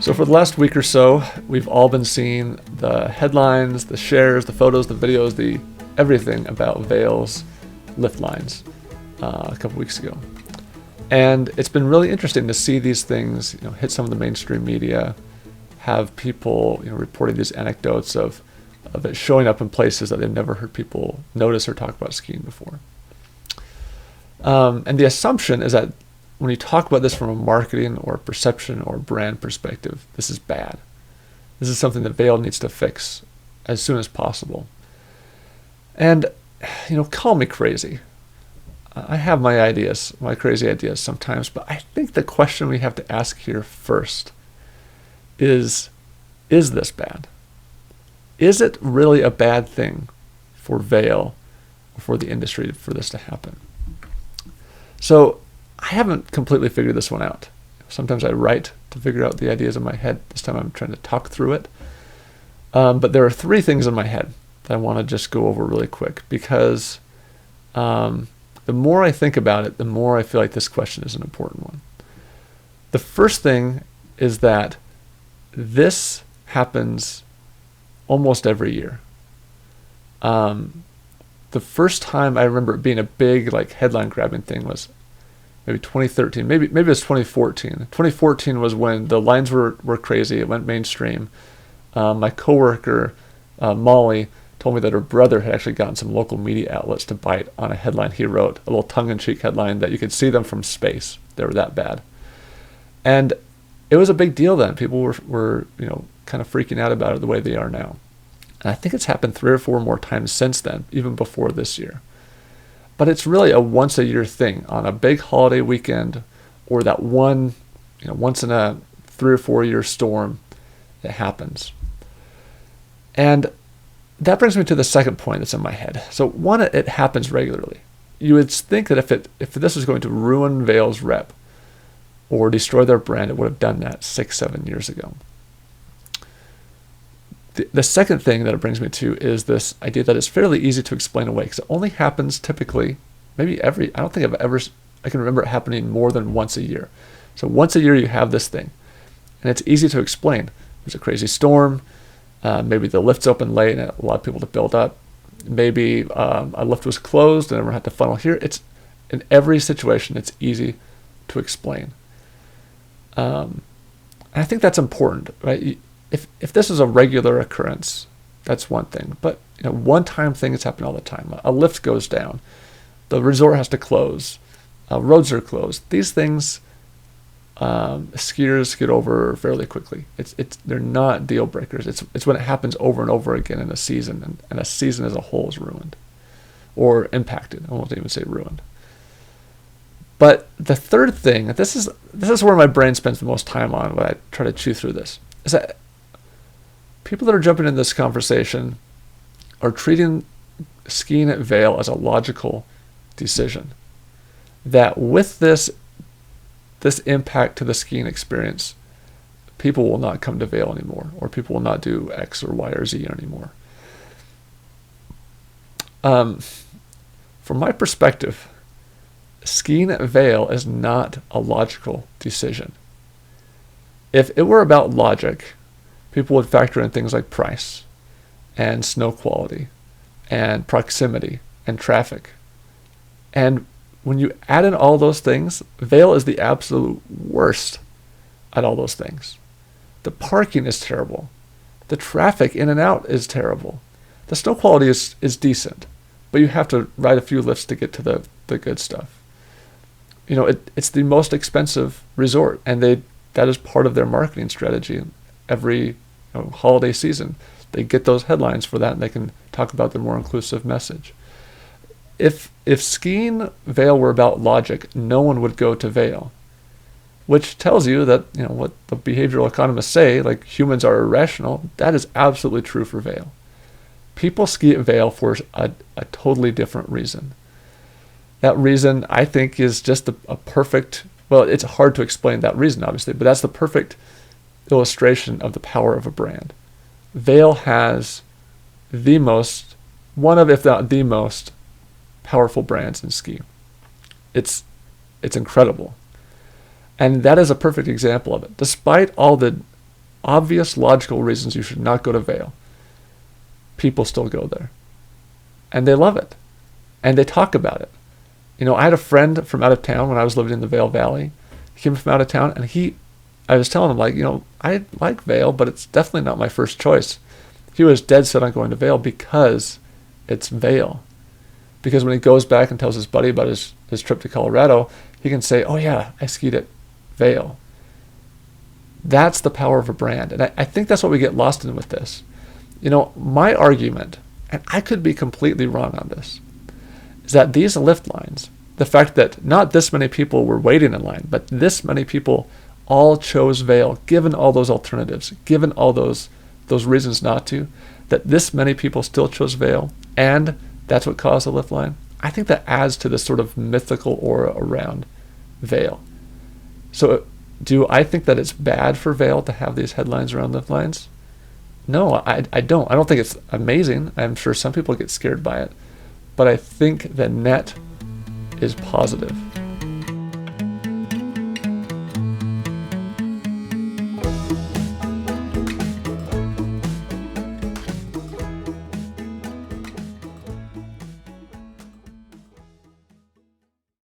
So for the last week or so, we've all been seeing the headlines, the shares, the photos, the videos, the everything about Vail's lift lines a couple weeks ago. And it's been really interesting to see these things, hit some of the mainstream media, have people, reporting these anecdotes of it showing up in places that they've never heard people notice or talk about skiing before. And the assumption is that when you talk about this from a marketing or perception or brand perspective, this is bad. This is something that Vail needs to fix as soon as possible. And, call me crazy. I have my ideas, my crazy ideas sometimes, but I think the question we have to ask here first is this bad? Is it really a bad thing for Vail or for the industry for this to happen? So I haven't completely figured this one out. Sometimes I write to figure out the ideas in my head. This time I'm trying to talk through it. But there are three things in my head that I want to just go over really quick because the more I think about it, the more I feel like this question is an important one. The first thing is that this happens almost every year. The first time I remember it being a big headline grabbing thing was maybe 2013, maybe it was 2014. 2014 was when the lines were crazy. It went mainstream. My coworker, Molly, told me that her brother had actually gotten some local media outlets to bite on a headline he wrote, a little tongue-in-cheek headline that you could see them from space. They were that bad. And it was a big deal then. People were kind of freaking out about it the way they are now. And I think it's happened 3 or 4 more times since then, even before this year. But it's really a once-a-year thing on a big holiday weekend or that one, once in a 3 or 4 year storm, it happens. And that brings me to the second point that's in my head. So one, it happens regularly. You would think that if this was going to ruin Vail's rep or destroy their brand, it would have done that 6-7 years ago. The second thing that it brings me to is this idea that it's fairly easy to explain away because it only happens typically, maybe I don't think I can remember it happening more than once a year. So once a year you have this thing and it's easy to explain. There's a crazy storm, maybe the lift's open late and a lot of people to build up. Maybe a lift was closed and everyone had to funnel here. It's in every situation, it's easy to explain. I think that's important, right? If this is a regular occurrence, that's one thing. But one-time thing that's happening all the time. A lift goes down, the resort has to close, roads are closed. These things, skiers get over fairly quickly. They're not deal breakers. It's when it happens over and over again in a season, and a season as a whole is ruined or impacted. I won't even say ruined. But the third thing, this is where my brain spends the most time on when I try to chew through this, is that people that are jumping in this conversation are treating skiing at Vail as a logical decision. That with this impact to the skiing experience, people will not come to Vail anymore, or people will not do X or Y or Z anymore. From my perspective, skiing at Vail is not a logical decision. If it were about logic, people would factor in things like price and snow quality and proximity and traffic. And when you add in all those things, Vail is the absolute worst at all those things. The parking is terrible. The traffic in and out is terrible. The snow quality is decent, but you have to ride a few lifts to get to the good stuff. It's the most expensive resort, and that is part of their marketing strategy. Every holiday season, they get those headlines for that, and they can talk about their more inclusive message. If skiing Vail were about logic, no one would go to Vail, which tells you that what the behavioral economists say, like humans are irrational. That is absolutely true for Vail. People ski at Vail for a totally different reason. That reason, I think, is just a perfect. Well, it's hard to explain that reason, obviously, but that's the perfect illustration of the power of a brand. Vail has one of, if not the most, powerful brands in ski. It's incredible. And that is a perfect example of it. Despite all the obvious logical reasons you should not go to Vail, people still go there. And they love it. And they talk about it. You know, I had a friend from out of town when I was living in the Vail Valley. He came from out of town, and I was telling him, like, you know, I like Vail, but it's definitely not my first choice. He was dead set on going to Vail because it's Vail. Because when he goes back and tells his buddy about his trip to Colorado, he can say, oh yeah, I skied at Vail. That's the power of a brand. And I think that's what we get lost in with this. You know, my argument, and I could be completely wrong on this, is that these lift lines, the fact that not this many people were waiting in line, but this many people all chose Vail, given all those alternatives, given all those reasons not to, that this many people still chose Vail, and that's what caused the lift line. I think that adds to this sort of mythical aura around Vail. So do I think that it's bad for Vail to have these headlines around lift lines? No, I don't. I don't think it's amazing. I'm sure some people get scared by it. But I think the net is positive.